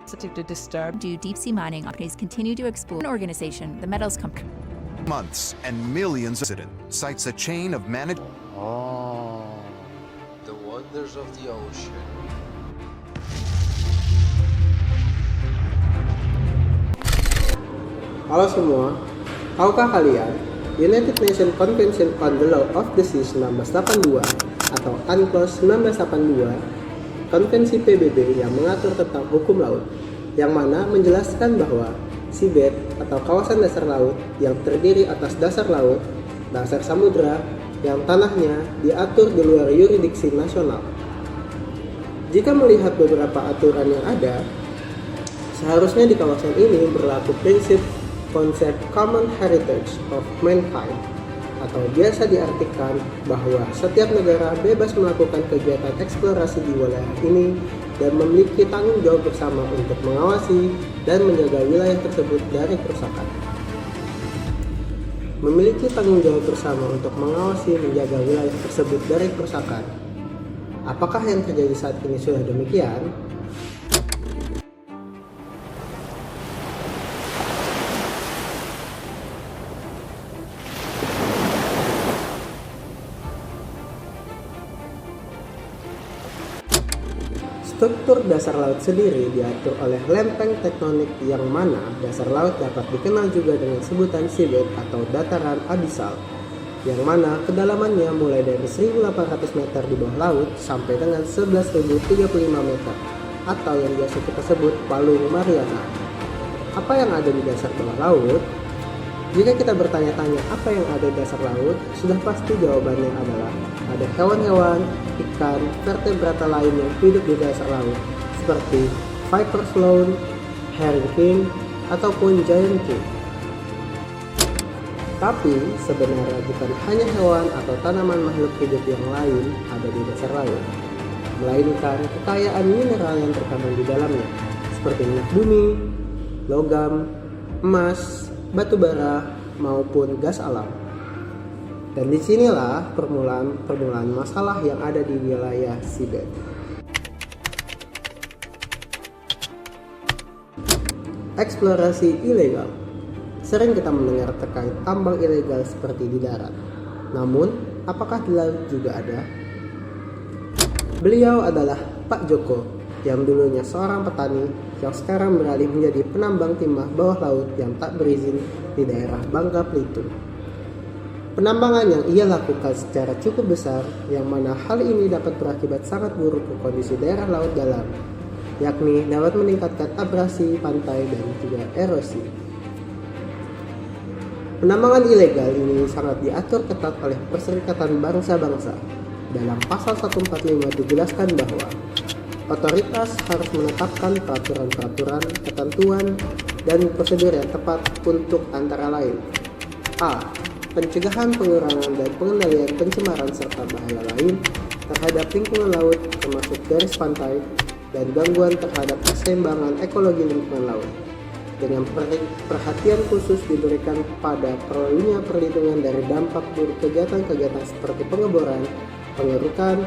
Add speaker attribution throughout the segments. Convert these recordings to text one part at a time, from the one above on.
Speaker 1: to disturb.
Speaker 2: Do deep sea mining companies continue to explore an organization, the Metals Company?
Speaker 3: Months and millions of incident cites a chain of managed.
Speaker 4: Oh, the wonders of the ocean.
Speaker 5: Halo semua, tahukah kalian United Nations Convention on the Law of the Sea 1982 atau UNCLOS 1982, konvensi PBB yang mengatur tentang hukum laut, yang mana menjelaskan bahwa seabed atau kawasan dasar laut yang terdiri atas dasar laut, dasar samudra, yang tanahnya diatur di luar yurisdiksi nasional. Jika melihat beberapa aturan yang ada, seharusnya di kawasan ini berlaku prinsip konsep common heritage of mankind, atau biasa diartikan bahwa setiap negara bebas melakukan kegiatan eksplorasi di wilayah ini dan memiliki tanggung jawab bersama untuk mengawasi dan menjaga wilayah tersebut dari kerusakan. Memiliki tanggung jawab bersama untuk mengawasi menjaga wilayah tersebut dari kerusakan. Apakah yang terjadi saat ini sudah demikian? Struktur dasar laut sendiri diatur oleh lempeng tektonik yang mana dasar laut dapat dikenal juga dengan sebutan seabed atau dataran abisal, yang mana kedalamannya mulai dari 1.800 meter di bawah laut sampai dengan 11.035 meter atau yang biasa kita sebut Palung Mariana. Apa yang ada di dasar bawah laut? Jika kita bertanya-tanya apa yang ada di dasar laut, sudah pasti jawabannya adalah ada hewan-hewan, ikan, vertebrata lain yang hidup di dasar laut, seperti viper sloan, herring king, ataupun giant king. Tapi sebenarnya bukan hanya hewan atau tanaman makhluk hidup yang lain ada di dasar laut, melainkan kekayaan mineral yang terkandung di dalamnya, seperti minyak bumi, logam, emas, batu bara, maupun gas alam. Dan disinilah permulaan masalah yang ada di wilayah seabed. Eksplorasi ilegal. Sering kita mendengar terkait tambang ilegal seperti di darat. Namun, apakah di laut juga ada? Beliau adalah Pak Joko, yang dulunya seorang petani yang sekarang beralih menjadi penambang timah bawah laut yang tak berizin di daerah Bangka Belitung. Penambangan yang ia lakukan secara cukup besar, yang mana hal ini dapat berakibat sangat buruk ke kondisi daerah laut dalam, yakni dapat meningkatkan abrasi pantai dan juga erosi. Penambangan ilegal ini sangat diatur ketat oleh Perserikatan Bangsa-Bangsa. Dalam pasal 145 dijelaskan bahwa otoritas harus menetapkan peraturan-peraturan, ketentuan, dan prosedur yang tepat untuk antara lain: A. Pencegahan, pengurangan, dan pengendalian pencemaran serta bahaya lain terhadap lingkungan laut termasuk garis pantai dan gangguan terhadap keseimbangan ekologi lingkungan laut, dengan perhatian khusus diberikan pada perlunya perlindungan dari dampak buruk kegiatan-kegiatan seperti pengeboran, pengerukan,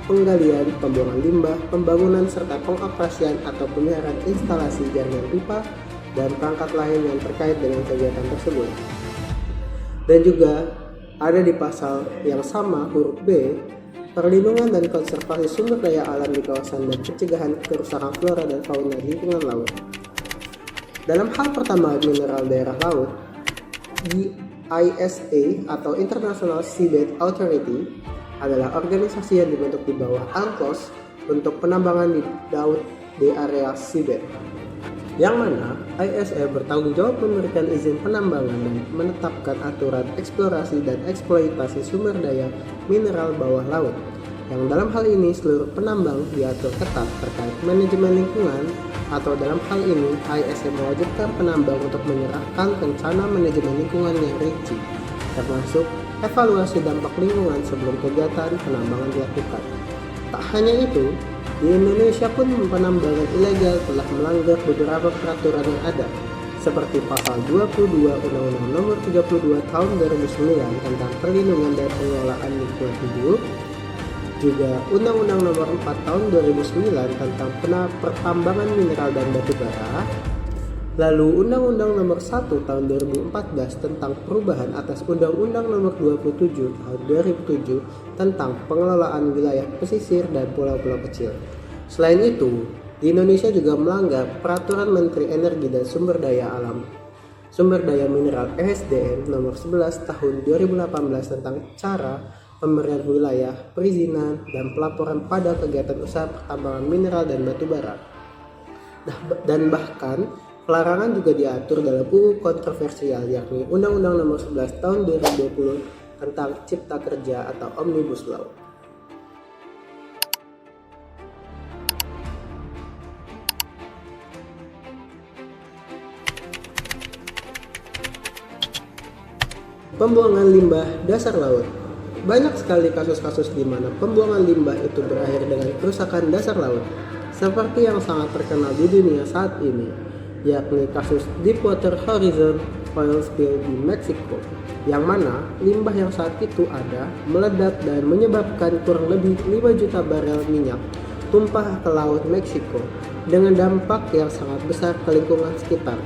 Speaker 5: penggalian, pembuangan limbah, pembangunan serta pengoperasian atau pemeliharaan instalasi jaringan pipa dan perangkat lain yang terkait dengan kegiatan tersebut. Dan juga ada di pasal yang sama huruf B, perlindungan dan konservasi sumber daya alam di kawasan dan pencegahan kerusakan flora dan fauna lingkungan laut. Dalam hal pertama mineral daerah laut, ISA atau International Seabed Authority adalah organisasi yang dibentuk di bawah UNCLOS untuk penambangan di laut di area seabed, yang mana ISA bertanggung jawab memberikan izin penambangan dan menetapkan aturan eksplorasi dan eksploitasi sumber daya mineral bawah laut, yang dalam hal ini seluruh penambang diatur ketat terkait manajemen lingkungan, atau dalam hal ini ISA mewajibkan penambang untuk menyerahkan rencana manajemen lingkungan yang rinci, termasuk evaluasi dampak lingkungan sebelum kegiatan penambangan dilakukan. Tak hanya itu, di Indonesia pun penambangan ilegal telah melanggar beberapa peraturan yang ada, seperti pasal 22 Undang-Undang Nomor 32 Tahun 2009 tentang perlindungan dan pengelolaan lingkungan hidup, juga Undang-Undang Nomor 4 Tahun 2009 tentang pertambangan mineral dan batu bara, lalu Undang-Undang Nomor 1 Tahun 2014 tentang perubahan atas Undang-Undang Nomor 27 Tahun 2007 tentang pengelolaan wilayah pesisir dan pulau-pulau kecil. Selain itu, di Indonesia juga melanggar Peraturan Menteri Energi dan Sumber Daya Mineral (ESDM) Nomor 11 Tahun 2018 tentang cara pemberian wilayah, perizinan, dan pelaporan pada kegiatan usaha pertambangan mineral dan batu bara. Dan bahkan pelarangan juga diatur dalam UU kontroversial yakni Undang-Undang Nomor 11 Tahun 2020 tentang Cipta Kerja atau Omnibus Law. Pembuangan limbah dasar laut. Banyak sekali kasus-kasus di mana pembuangan limbah itu berakhir dengan kerusakan dasar laut, seperti yang sangat terkenal di dunia saat ini, yakni kasus Deepwater Horizon oil spill di Meksiko, yang mana limbah yang saat itu ada meledak dan menyebabkan kurang lebih 5 juta barel minyak tumpah ke laut Meksiko dengan dampak yang sangat besar ke lingkungan sekitar.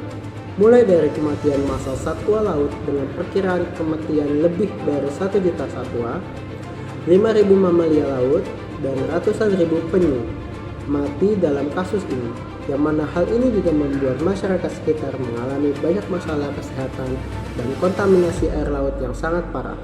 Speaker 5: Mulai dari kematian massal satwa laut dengan perkiraan kematian lebih dari 1 juta satwa, 5.000 mamalia laut, dan ratusan ribu penyu mati dalam kasus ini, yang mana hal ini juga membuat masyarakat sekitar mengalami banyak masalah kesehatan dan kontaminasi air laut yang sangat parah.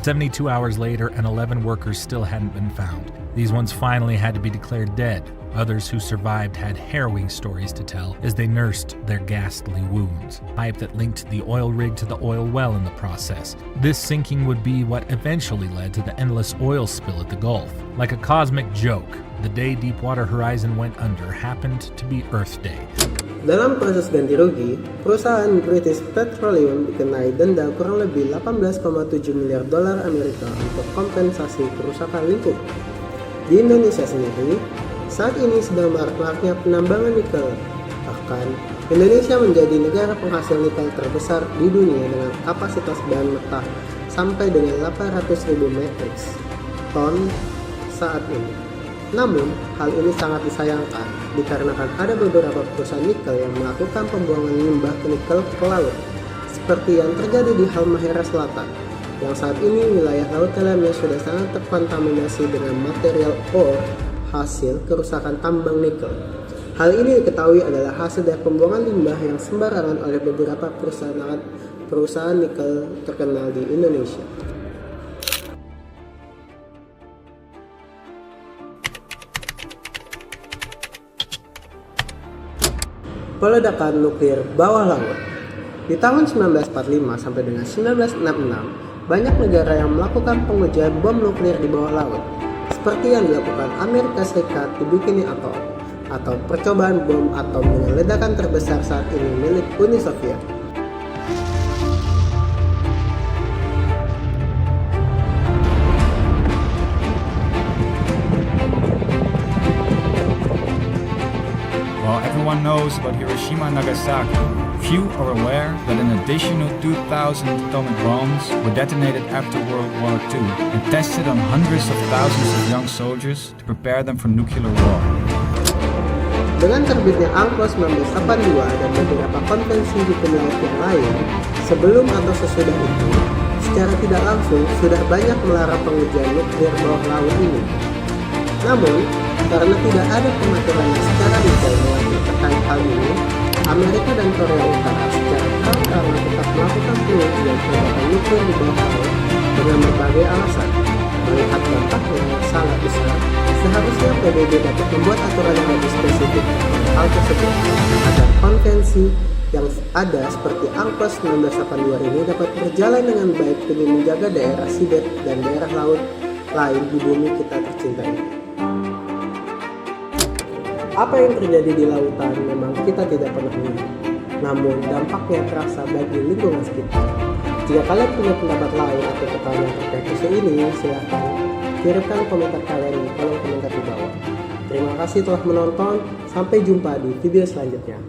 Speaker 1: 72 hours later, and 11 workers still hadn't been found. These ones finally had to be declared dead. Others who survived had harrowing stories to tell as they nursed their ghastly wounds. Pipe that linked the oil rig to the oil well in the process. This sinking would be what eventually led to the endless oil spill at the Gulf. Like a cosmic joke, the day Deepwater Horizon went under happened to be Earth Day.
Speaker 5: Dalam proses ganti rugi, perusahaan British Petroleum dikenai denda kurang lebih 18,7 miliar dolar Amerika untuk kompensasi kerusakan lingkungan. Di Indonesia sendiri, saat ini sedang marak-maraknya penambangan nikel. Bahkan, Indonesia menjadi negara penghasil nikel terbesar di dunia dengan kapasitas bahan mentah sampai dengan 800.000 metrik ton saat ini. Namun, hal ini sangat disayangkan dikarenakan ada beberapa perusahaan nikel yang melakukan pembuangan limbah ke nikel ke laut, seperti yang terjadi di Halmahera Selatan, yang saat ini wilayah laut dalamnya sudah sangat terkontaminasi dengan material ore hasil kerusakan tambang nikel. Hal ini diketahui adalah hasil dari pembuangan limbah yang sembarangan oleh beberapa perusahaan nikel terkenal di Indonesia. Peledakan nuklir bawah laut. Di tahun 1945 sampai dengan 1966, banyak negara yang melakukan pengujian bom nuklir di bawah laut, seperti yang dilakukan Amerika Serikat di Bikini Atoll, atau percobaan bom atom dengan ledakan terbesar saat ini milik Uni Soviet.
Speaker 6: While everyone knows about Hiroshima and Nagasaki, few are aware that an additional 2,000 atomic bombs were detonated after World War II and tested on hundreds of thousands of young soldiers to prepare them for nuclear war.
Speaker 5: Dengan terbitnya UNCLOS 1982 dan beberapa konvensi hukum laut yang lain, sebelum atau sesudah itu, secara tidak langsung sudah banyak melarang pengujian nuklir bawah laut ini. Namun, karena tidak ada pengaturan secara detail terkait hal ini, Amerika dan Korea Utara secara terang-terangan tetap melakukan pengujian peledakan nuklir di bawah laut dengan berbagai alasan. Melihat dampaknya yang sangat besar, seharusnya PBB dapat membuat aturan yang lebih spesifik tentang hal tersebut agar konvensi yang ada seperti UNCLOS 1982 ini dapat berjalan dengan baik demi menjaga daerah seabed dan daerah laut lain di bumi kita tercinta ini. Apa yang terjadi di lautan memang kita tidak pernah lihat, namun dampaknya terasa bagi lingkungan sekitar. Jika kalian punya pendapat lain atau pertanyaan terkait isu ini, silahkan kirimkan komentar kalian di kolom komentar di bawah. Terima kasih telah menonton, sampai jumpa di video selanjutnya.